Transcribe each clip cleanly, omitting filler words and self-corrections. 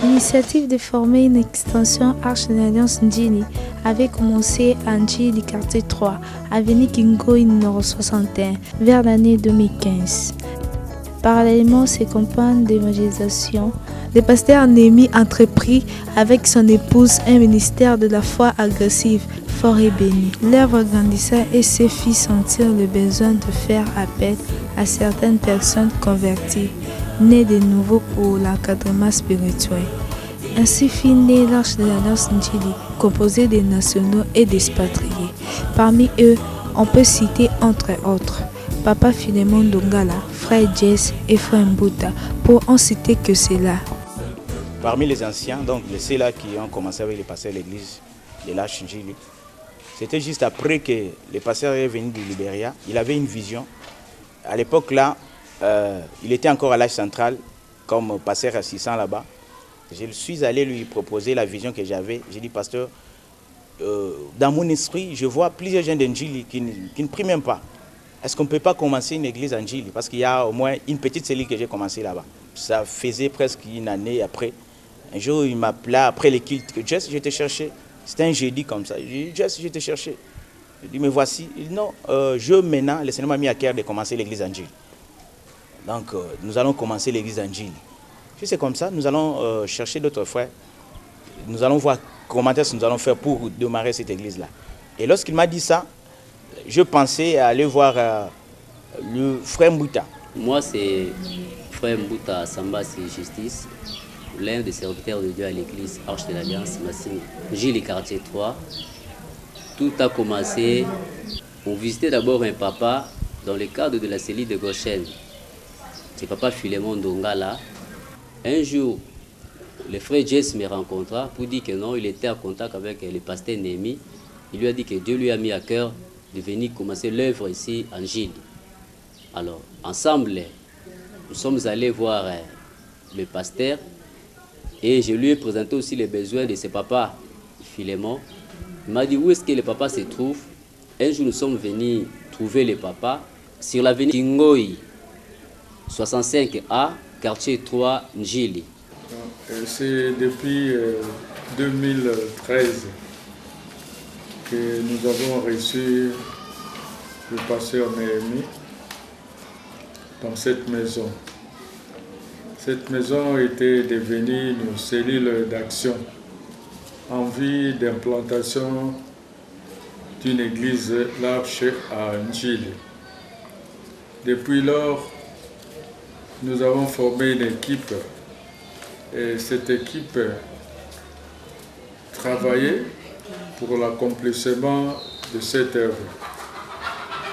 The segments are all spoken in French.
L'initiative de former une extension Arche de l'Alliance Njili avait commencé à Njili quartier 3, avenue Kingoï numéro 61, vers l'année 2015. Parallèlement à ces campagnes d'évangélisation, le pasteur Némi entreprit avec son épouse un ministère de la foi agressive, fort et béni. L'œuvre grandissait et se fit sentir le besoin de faire appel à certaines personnes converties, nées de nouveau pour l'encadrement spirituel. Ainsi fit née l'Arche de l'Alliance Njili, composée des nationaux et des expatriés. Parmi eux, on peut citer entre autres Papa Philémon Ndongala, Frère Jess et Frère Mbuta, pour en citer que cela. Parmi les anciens, donc ceux-là qui ont commencé avec les pasteurs de l'église de l'Arche Njili, c'était juste après que le pasteur est venu du Libéria. Il avait une vision. À l'époque là, il était encore à l'âge central comme pasteur assistant là-bas. Je suis allé lui proposer la vision que j'avais. J'ai dit, pasteur, dans mon esprit, je vois plusieurs gens d'Anjili qui ne prient même pas. Est-ce qu'on ne peut pas commencer une église Anjili? Parce qu'il y a au moins une petite cellule que j'ai commencé là-bas. Ça faisait presque une année après. Un jour, il m'appelait après les cultes que Jess, je te cherchais. C'était un jeudi comme ça. J'ai dit, Jess, je te cherchais. Je dis, mais voici. Il dit, non, maintenant, le Seigneur m'a mis à cœur de commencer l'église Anjili. Donc, nous allons commencer l'église Anjili. Puis c'est comme ça, nous allons chercher d'autres frères. Nous allons voir comment est-ce que nous allons faire pour démarrer cette église-là. Et lorsqu'il m'a dit ça, je pensais aller voir le frère Mbuta. Moi, c'est frère Mbuta Samba, c'est Justice, l'un des serviteurs de Dieu à l'église Arche de l'Alliance, Massine, Njili quartier 3. Tout a commencé, on visitait d'abord un papa dans le cadre de la cellule de Goshen. C'est papa Philémon Ndongala. Un jour, le frère Jess me rencontra pour dire que non, il était en contact avec le pasteur Némi. Il lui a dit que Dieu lui a mis à cœur de venir commencer l'œuvre ici en Njili. Alors, ensemble, nous sommes allés voir le pasteur et je lui ai présenté aussi les besoins de ses papas, Philémon. Il m'a dit où est-ce que le papa se trouve. Un jour, nous sommes venus trouver le papa sur l'avenue Kingoï, 65A, quartier 3, Njili. C'est depuis 2013 que nous avons reçu le pasteur Némi dans cette maison. Cette maison était devenue une cellule d'action en vue d'implantation d'une église l'Arche à Njili. Depuis lors, nous avons formé une équipe et cette équipe travaillait pour l'accomplissement de cette œuvre.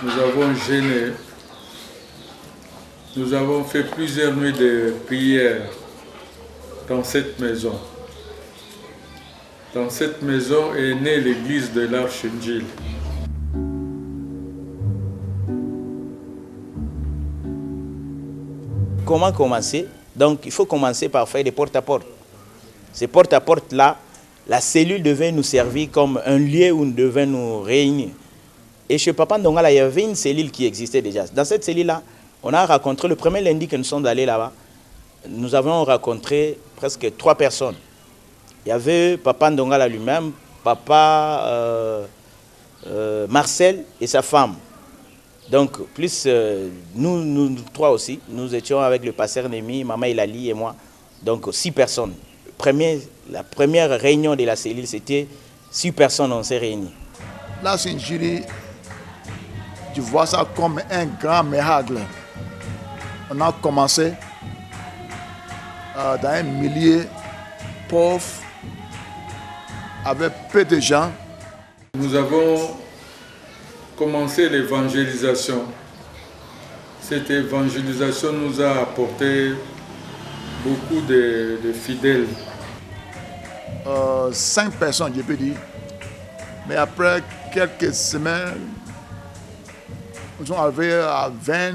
Nous avons jeûné, nous avons fait plusieurs nuits de prière dans cette maison. Dans cette maison est née l'église de l'Arche Njili. Comment commencer? Donc, il faut commencer par faire des porte-à-porte. Ces porte-à-porte-là, la cellule devait nous servir comme un lieu où nous devions nous réunir. Et chez Papa Ndongala, il y avait une cellule qui existait déjà. Dans cette cellule-là, on a rencontré, le premier lundi que nous sommes allés là-bas, nous avons rencontré presque 3 personnes. Il y avait Papa Ndongala lui-même, Papa Marcel et sa femme. Donc, plus nous 3 aussi, nous étions avec le pasteur Némi, Maman Elali et moi. Donc, 6 personnes. La première réunion de la cellule, c'était 6 personnes, on s'est réunis. Là, c'est une jury, tu vois ça comme un grand miracle. On a commencé dans un milieu pauvre, avec peu de gens. Nous avons commencé l'évangélisation. Cette évangélisation nous a apporté beaucoup de fidèles. 5 personnes, je peux dire. Mais après quelques semaines, nous sommes arrivés à 20,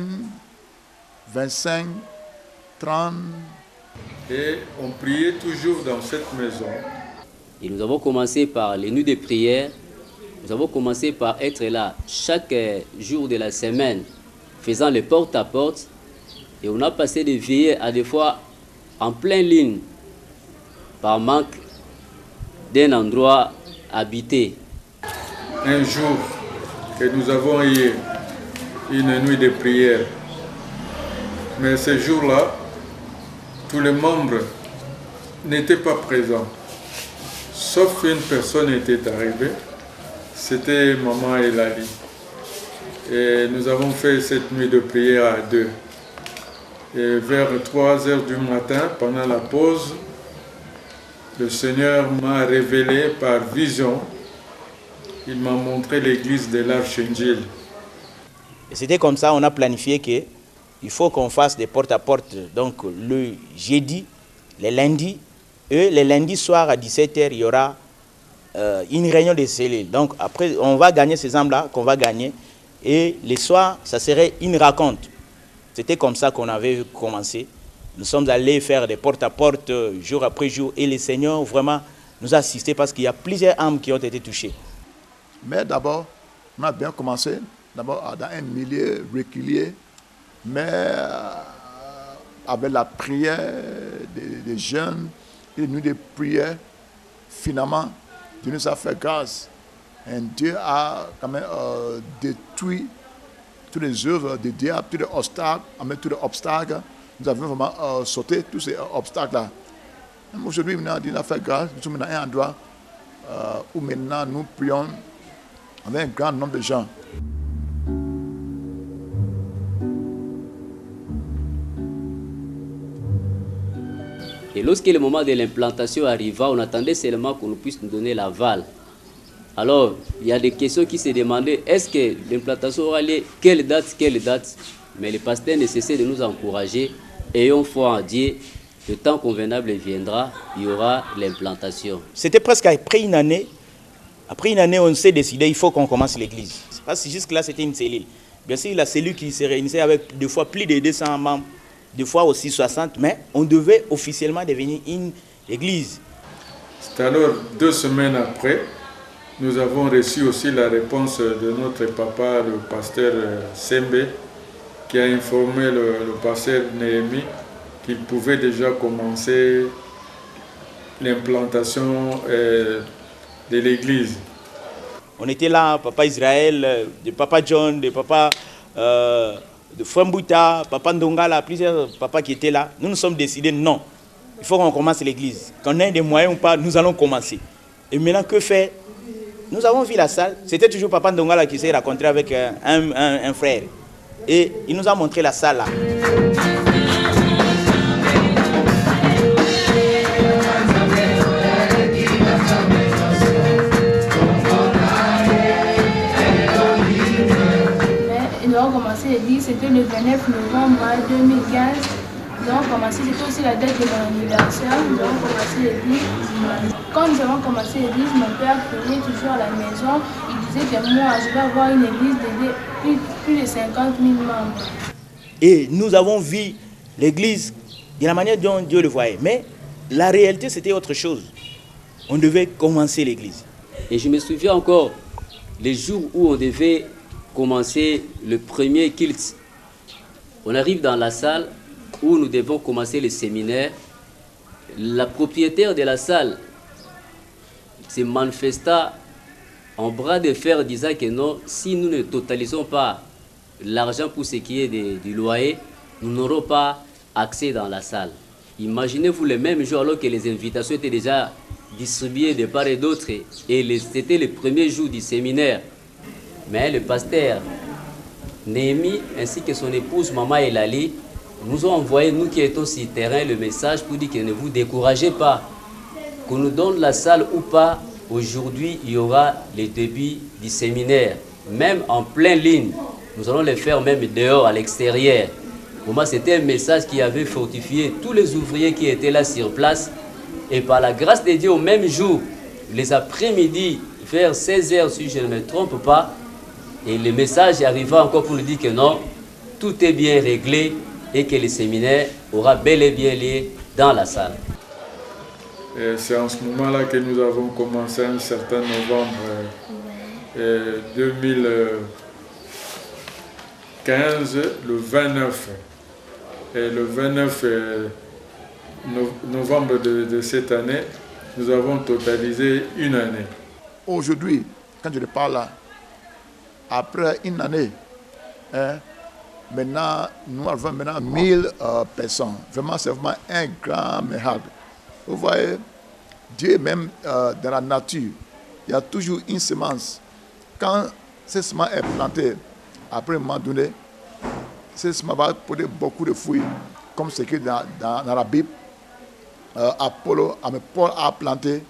25, 30. Et on priait toujours dans cette maison. Et nous avons commencé par les nuits de prière. Nous avons commencé par être là chaque jour de la semaine, faisant le porte-à-porte. Et on a passé des veillées à des fois en pleine ligne, par manque d'un endroit habité. Un jour que nous avons eu une nuit de prière. Mais ce jour-là, tous les membres n'étaient pas présents. Sauf une personne était arrivée, c'était Maman Elali. Et nous avons fait cette nuit de prière à deux. Et vers 3 heures du matin, pendant la pause, le Seigneur m'a révélé par vision, il m'a montré l'église de l'Archangel. Et c'était comme ça, on a planifié qu'il faut qu'on fasse des porte-à-porte, donc le jeudi, les lundis, et les lundis soirs à 17h, il y aura une réunion des cellules. Donc après, on va gagner ces âmes-là, qu'on va gagner, et les soirs, ça serait une raconte. C'était comme ça qu'on avait commencé. Nous sommes allés faire des porte-à-porte jour après jour, et le Seigneur vraiment nous a assistés parce qu'il y a plusieurs âmes qui ont été touchées. Mais d'abord, on a bien commencé, d'abord dans un milieu régulier, mais avec la prière des jeunes, et nous de prière, finalement, Dieu nous a fait grâce. Et Dieu a quand même détruit toutes les œuvres de diable, tous les obstacles. Nous avons vraiment sauté tous ces obstacles-là. Aujourd'hui, Dieu nous a fait grâce. Nous sommes dans un endroit où maintenant nous prions avec un grand nombre de gens. Et lorsque le moment de l'implantation arriva, on attendait seulement qu'on puisse nous donner l'aval. Alors, il y a des questions qui se demandaient, est-ce que l'implantation aura lieu, quelle date? Mais le pasteur ne cessait de nous encourager, ayons foi en Dieu, le temps convenable viendra, il y aura l'implantation. C'était presque après une année. Après une année, on s'est décidé, il faut qu'on commence l'église. Parce que jusque-là, c'était une cellule. Bien sûr, la cellule qui se réunissait avec des fois plus de 200 membres, des fois aussi 60, mais on devait officiellement devenir une église. C'est alors 2 semaines après, nous avons reçu aussi la réponse de notre papa, le pasteur Sembe, qui a informé le pasteur Néhémie qu'il pouvait déjà commencer l'implantation de l'église. On était là, papa Israël, de papa John, de papa de Frambuta, papa Ndongala, plusieurs papas qui étaient là. Nous nous sommes décidés, non, il faut qu'on commence l'église. Qu'on ait des moyens ou pas, nous allons commencer. Et maintenant, que faire? Nous avons vu la salle. C'était toujours papa Ndongala qui s'est rencontré avec un frère. Et il nous a montré la salle là. Nous avons commencé l'église, c'était le 29 novembre 2015. Nous avons commencé, c'était aussi la date de mon anniversaire. Nous avons commencé l'église. Quand nous avons commencé l'église, mon père priait toujours à la maison. Il disait que moi, je vais avoir une église de plus de 50 000 membres. Et nous avons vu l'église de la manière dont Dieu le voyait. Mais la réalité, c'était autre chose. On devait commencer l'église. Et je me souviens encore, les jours où on devait commencer le premier culte. On arrive dans la salle où nous devons commencer le séminaire. La propriétaire de la salle se manifesta en bras de fer disant que non, si nous ne totalisons pas l'argent pour ce qui est du loyer, nous n'aurons pas accès dans la salle. Imaginez-vous le même jour alors que les invitations étaient déjà distribuées de part et d'autre et c'était le premier jour du séminaire. Mais le pasteur Néhémie ainsi que son épouse Maman Elali nous ont envoyé, nous qui étions sur le terrain, le message pour dire que ne vous découragez pas, qu'on nous donne la salle ou pas, aujourd'hui il y aura le début du séminaire, même en pleine ligne. Nous allons le faire même dehors, à l'extérieur. Pour moi, c'était un message qui avait fortifié tous les ouvriers qui étaient là sur place. Et par la grâce de Dieu, au même jour, les après-midi, vers 16h, si je ne me trompe pas, et le message arriva encore pour nous dire que non, tout est bien réglé, et que le séminaire aura bel et bien lieu dans la salle. C'est en ce moment-là que nous avons commencé un certain novembre 2015, le 29. Et le 29 novembre de cette année, nous avons totalisé une année. Aujourd'hui, quand je te parle là, après une année, maintenant, nous avons maintenant 1000 personnes. Vraiment, c'est vraiment un grand miracle. Vous voyez, Dieu même dans la nature, il y a toujours une semence. Quand cette semence est plantée, après un moment donné, cette semence va porter beaucoup de fruits, comme c'est écrit dans la Bible. Paul a planté,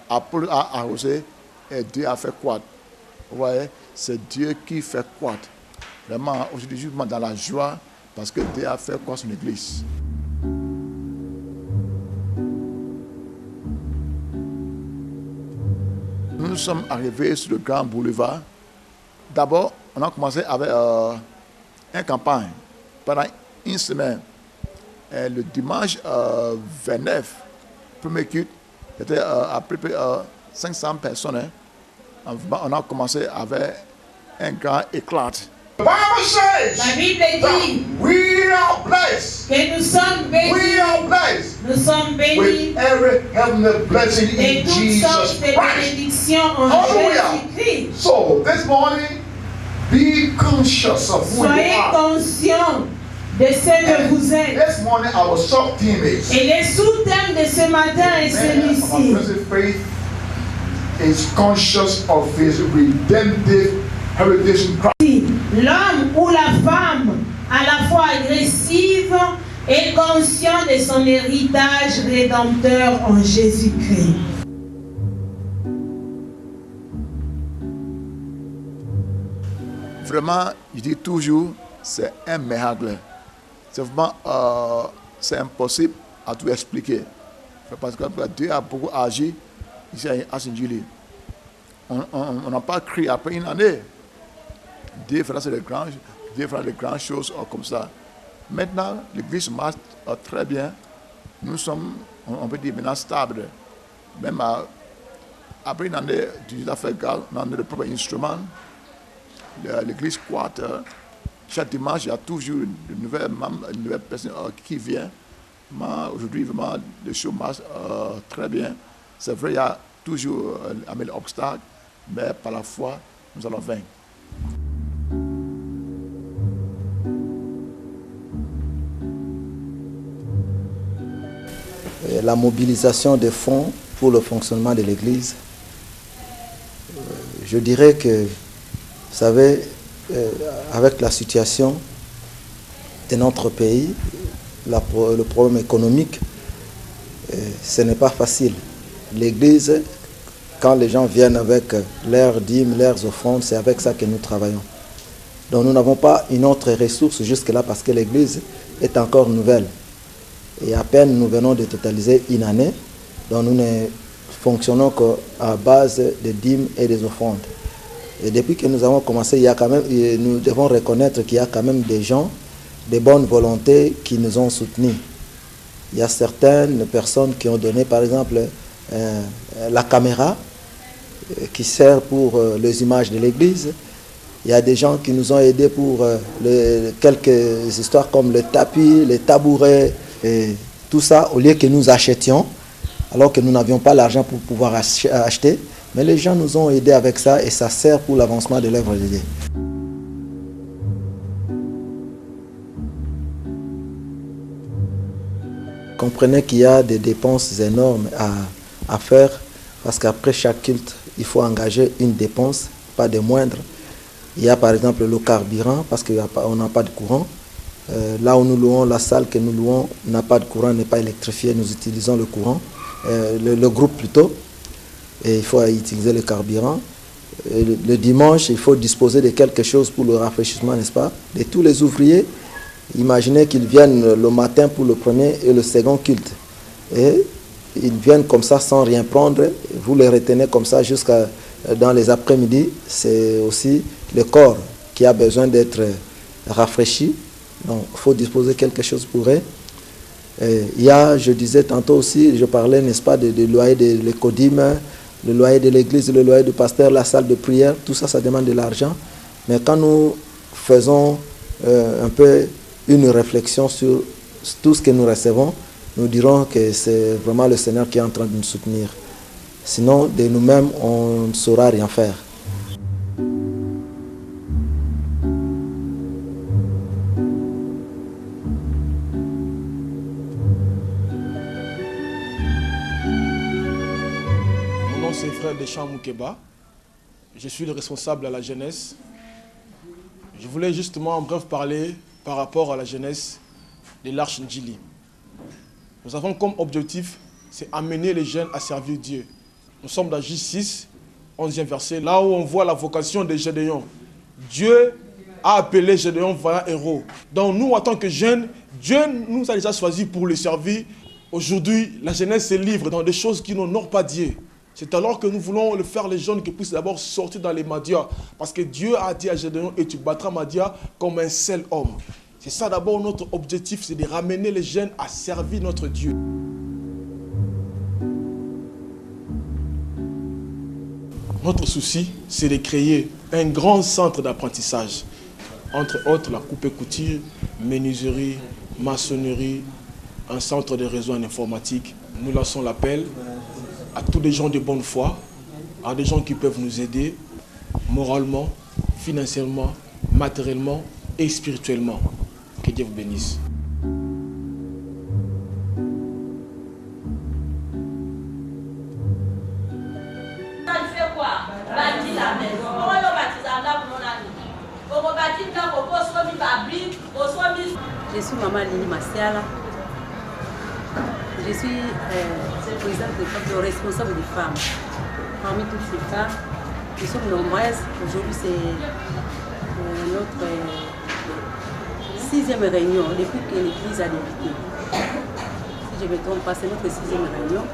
Apollo a arrosé, et Dieu a fait croître. Vous voyez, c'est Dieu qui fait croître. Vraiment, aujourd'hui, justement dans la joie, parce que Dieu a fait croître son église. Nous sommes arrivés sur le grand boulevard. D'abord, on a commencé avec une campagne pendant une semaine. Et le dimanche 29, premier culte, c'était à peu près 500 personnes. Hein. On a commencé avec un grand éclat. La Bible dit We are blessed. que nous sommes bénis. We are blessed. Nous sommes bénis With every heavenly blessing de in toutes Jesus sortes de Christ. bénédictions en Hallelujah. Jésus-Christ. So this morning, be conscious of who you Soyez are. conscients de ce que vous êtes. This morning, our sub-theme is Et le sous-thème de ce matin est celui-ci. Blessed faith is conscious of his redemptive heritage in Christ. L'homme ou la femme, à la fois agressive et conscient de son héritage rédempteur en Jésus-Christ. Vraiment, je dis toujours, c'est un miracle. C'est vraiment, c'est impossible à tout expliquer. Parce que Dieu a beaucoup agi ici à Saint-Julie. On n'a pas cru après une année. Dieu fera de grandes choses comme ça. Maintenant, l'église marche très bien. Nous sommes, on peut dire, maintenant stables. Même après une année, Dieu a fait garde, on a le propre instrument. L'église croît. Chaque dimanche, il y a toujours de nouvelles personnes qui viennent. Mais aujourd'hui, vraiment, les choses marchent très bien. C'est vrai, il y a toujours un obstacle, mais par la foi, nous allons vaincre. La mobilisation des fonds pour le fonctionnement de l'Église, je dirais que, vous savez, avec la situation de notre pays, le problème économique, ce n'est pas facile. L'Église, quand les gens viennent avec leurs dîmes, leurs offrandes, c'est avec ça que nous travaillons. Donc nous n'avons pas une autre ressource jusque-là parce que l'Église est encore nouvelle. Et à peine nous venons de totaliser une année, donc nous ne fonctionnons qu'à base des dîmes et des offrandes. Et depuis que nous avons commencé, il y a quand même, nous devons reconnaître qu'il y a quand même des gens, des bonnes volontés qui nous ont soutenus. Il y a certaines personnes qui ont donné, par exemple, la caméra qui sert pour les images de l'église. Il y a des gens qui nous ont aidés pour quelques histoires comme le tapis, les tabourets, et tout ça, au lieu que nous achetions, alors que nous n'avions pas l'argent pour pouvoir acheter. Mais les gens nous ont aidés avec ça et ça sert pour l'avancement de l'œuvre de Dieu. Comprenez qu'il y a des dépenses énormes à faire parce qu'après chaque culte, il faut engager une dépense, pas des moindres. Il y a par exemple le carburant parce qu'on n'a pas de courant. Là où nous louons, la salle que nous louons n'a pas de courant, n'est pas électrifiée, nous utilisons le courant, le groupe plutôt. Et il faut utiliser le carburant. Et le dimanche, il faut disposer de quelque chose pour le rafraîchissement, n'est-ce pas? De tous les ouvriers, imaginez qu'ils viennent le matin pour le premier et le second culte. Et ils viennent comme ça sans rien prendre. Vous les retenez comme ça jusqu'à dans les après-midi. C'est aussi le corps qui a besoin d'être rafraîchi. Donc, il faut disposer quelque chose pour eux. Il y a, je disais tantôt aussi, je parlais, n'est-ce pas, de loyer de l'écodime, le loyer de l'église, le loyer du pasteur, la salle de prière, tout ça, ça demande de l'argent. Mais quand nous faisons un peu une réflexion sur tout ce que nous recevons, nous dirons que c'est vraiment le Seigneur qui est en train de nous soutenir. Sinon, de nous-mêmes, on ne saura rien faire. Mon nom c'est Frère Deschamps Moukeba. Je suis le responsable à la jeunesse. Je voulais justement en bref parler par rapport à la jeunesse de l'Arche Njili. Nous avons comme objectif, c'est amener les jeunes à servir Dieu. Nous sommes dans J6, 11e verset, là où on voit la vocation de Gédéon. Dieu a appelé Gédéon vaillant héros. Donc nous, en tant que jeunes, Dieu nous a déjà choisis pour le servir. Aujourd'hui, la jeunesse se livre dans des choses qui n'honorent pas Dieu. C'est alors que nous voulons le faire les jeunes qui puissent d'abord sortir dans les Madias. Parce que Dieu a dit à Gédéon, et tu battras Madia comme un seul homme. C'est ça d'abord notre objectif, c'est de ramener les jeunes à servir notre Dieu. Notre souci, c'est de créer un grand centre d'apprentissage. Entre autres, la coupe et couture, menuiserie, maçonnerie, un centre de réseau en informatique. Nous lançons l'appel à tous les gens de bonne foi, à des gens qui peuvent nous aider moralement, financièrement, matériellement et spirituellement. Que Dieu vous bénisse. Je suis Maman Lini Masiala. Je suis présidente responsable des femmes. Parmi toutes ces femmes, nous sommes nombreuses. Aujourd'hui, c'est notre 6e réunion depuis que l'église a débuté. Si je ne me trompe pas, c'est notre 6e réunion.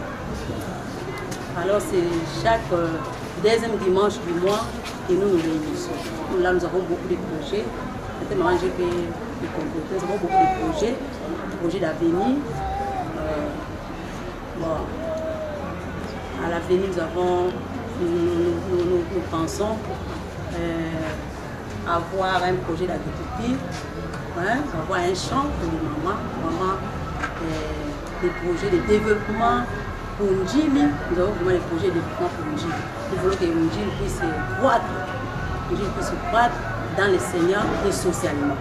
Alors, c'est chaque deuxième dimanche du mois que nous nous réunissons. Là, nous avons beaucoup de projets. Nous avons beaucoup de projets d'avenir. Bon. À l'avenir, nous pensons avoir un projet d'agriculture, avoir un champ pour les mamans, vraiment des projets de développement pour Njili. Nous avons vraiment des projets de développement pour Njili. Nous voulons que Njili puisse croître dans le Seigneur et socialement.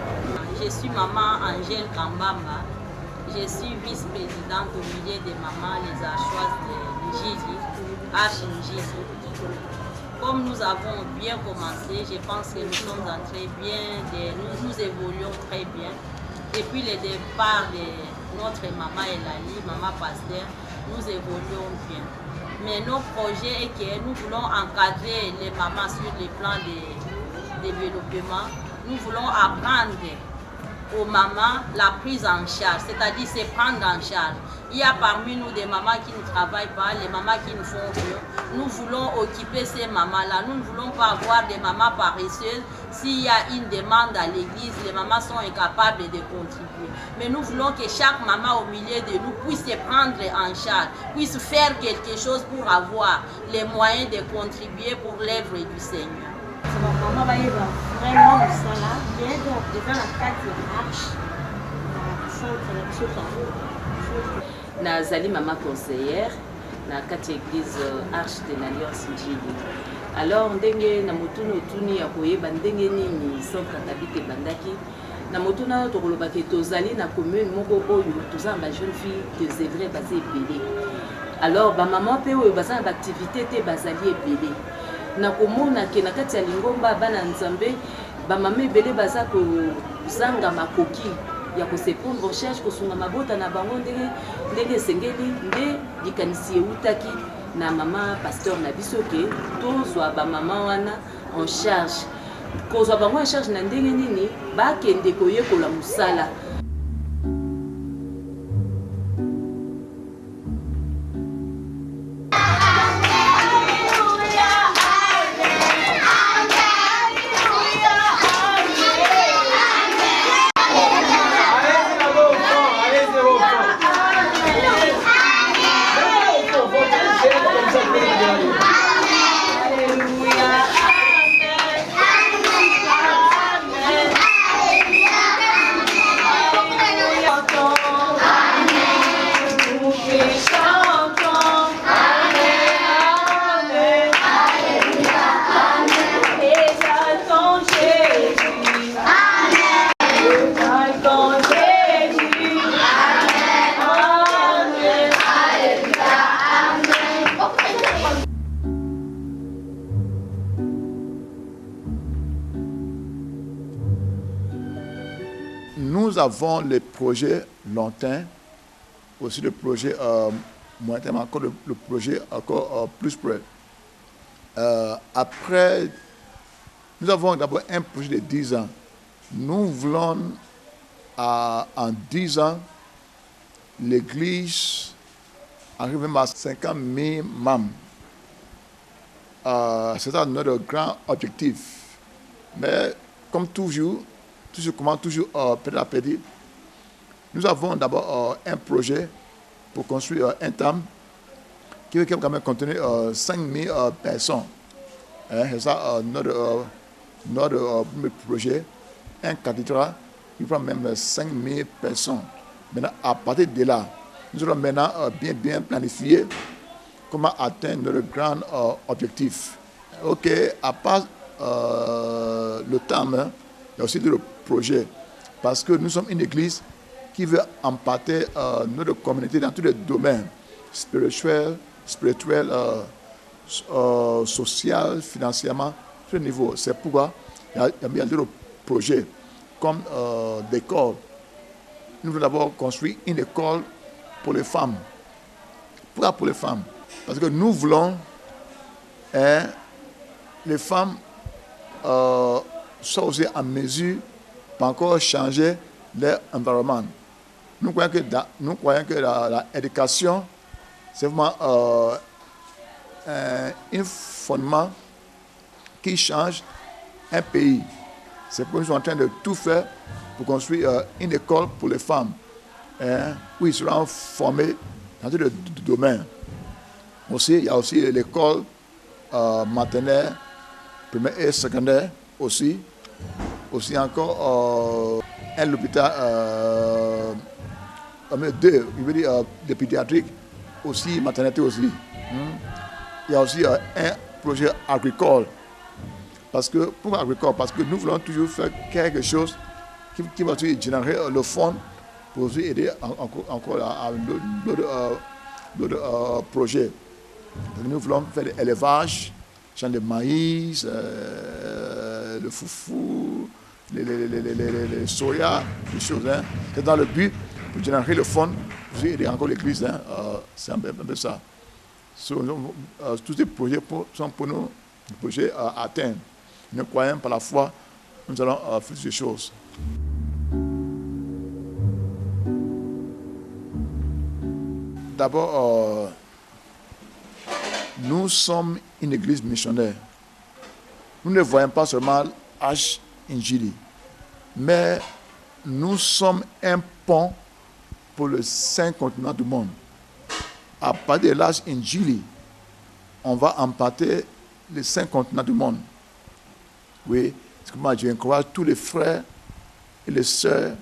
Je suis maman Angèle Kambamba. Je suis vice-présidente au milieu des mamans, les archoises de Njili, Arche Njili. Comme nous avons bien commencé, je pense que nous sommes entrés bien, nous évoluons très bien. Depuis le départ de notre maman Elali, maman Pasteur, nous évoluons bien. Mais nos projets est que nous voulons encadrer les mamans sur le plan de développement. Nous voulons apprendre aux mamans la prise en charge, c'est-à-dire se prendre en charge. Il y a parmi nous des mamans qui ne travaillent pas, les mamans qui ne font rien. Nous voulons occuper ces mamans-là. Nous ne voulons pas avoir des mamans paresseuses. S'il y a une demande à l'église, les mamans sont incapables de contribuer. Mais nous voulons que chaque maman au milieu de nous puisse se prendre en charge, puisse faire quelque chose pour avoir les moyens de contribuer pour l'œuvre du Seigneur. Maman va vraiment ça bien devant la carte de marche Nazali maman conseillère na kati église Arche de l'Alliance Njili. Alors ndenge na motuna otuni ya koyeba ndenge nini centre tabite bandaki na motuna tokoloba ke tozali na commune moko oyo toza ba jeune fille de zévré basé ebele. Alors ba maman pe oyo baza na activité te bazali ebele. Na komona ke na kati ya lingomba bana nzambe ba mama ebele baza ko zanga makoki ya kosepondre recherche kosunga mabota na bango ndenge esengeli nde likanisi eutaki na mama pasteur na biso ke tozwa ba mama wana en charge kozwa bango en charge na ndenge nini bakende koyekola mosala. nous avons les projets lointains, aussi le projet moyen terme, encore le projet encore plus près. Après, nous avons d'abord un projet de 10 ans. Nous voulons, en 10 ans, l'Église arrive même à 50 000 membres. C'est ça notre grand objectif. Mais comme toujours commence toujours petit à petit. Nous avons d'abord un projet pour construire un temple qui va quand même contenir 5 000 personnes. C'est ça notre premier projet, un cathédrale qui prend même 5 000 personnes. Maintenant, à partir de là, nous allons maintenant bien planifier comment atteindre notre grand objectif. Ok, à part le temps, il y a aussi le projet, parce que nous sommes une église qui veut impacter notre communauté dans tous les domaines, spirituel, social, financièrement, tous les niveaux. C'est pourquoi il y a d'autres projets, comme d'école. Nous voulons d'abord construire une école pour les femmes. Pourquoi pour les femmes? Parce que nous voulons les femmes soient aussi en mesure d'encore changer leur environnement. Nous croyons que l'éducation, c'est vraiment un fondement qui change un pays. C'est pourquoi nous sommes en train de tout faire pour construire une école pour les femmes, où ils seront formés dans tous les domaines. Aussi, il y a aussi l'école maternelle, primaire et secondaire aussi. Aussi encore un hôpital de pédiatrique, aussi maternité aussi. Il y a aussi un projet agricole. Pourquoi agricole? Parce que nous voulons toujours faire quelque chose qui va aussi générer le fonds pour aussi aider encore à d'autres projets. Donc nous voulons faire de l'élevage, champ de maïs, le foufou, les soya, des choses. C'est dans le but pour générer le fonds pour aider encore l'église. C'est un peu ça. Tous ces projets sont pour nous des projets à atteindre. Nous croyons par la foi, nous allons faire ces choses. D'abord, nous sommes une église missionnaire. Nous ne voyons pas seulement Arche Njili, mais nous sommes un pont pour le 5 continents du monde. À partir de l'Arche Njili, on va impacter les 5 continents du monde. Oui, c'est comme je encourage tous les frères et les sœurs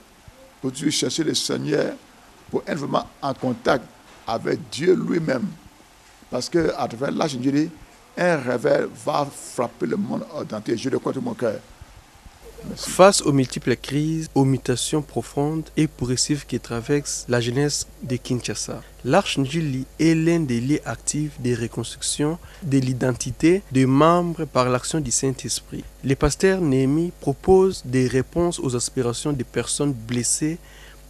pour chercher le Seigneur, pour être vraiment en contact avec Dieu lui-même. Parce qu'à travers l'Arche Njili, un réveil va frapper le monde entier. Je le crois de mon cœur. Merci. Face aux multiples crises, aux mutations profondes et progressives qui traversent la jeunesse de Kinshasa, l'Arche Njili est l'un des lieux actifs de reconstruction de l'identité des membres par l'action du Saint-Esprit. Le pasteur Néhémie propose des réponses aux aspirations des personnes blessées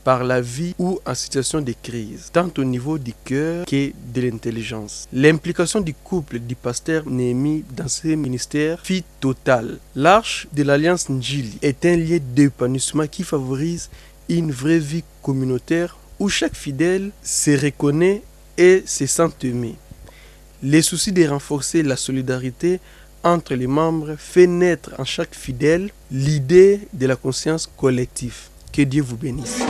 par la vie ou en situation de crise, tant au niveau du cœur que de l'intelligence. L'implication du couple du pasteur Néhémie dans ce ministère fut totale. L'Arche de l'Alliance Njili est un lieu d'épanouissement qui favorise une vraie vie communautaire où chaque fidèle se reconnaît et se sent aimé. Les soucis de renforcer la solidarité entre les membres fait naître en chaque fidèle l'idée de la conscience collective. Que Dieu vous bénisse.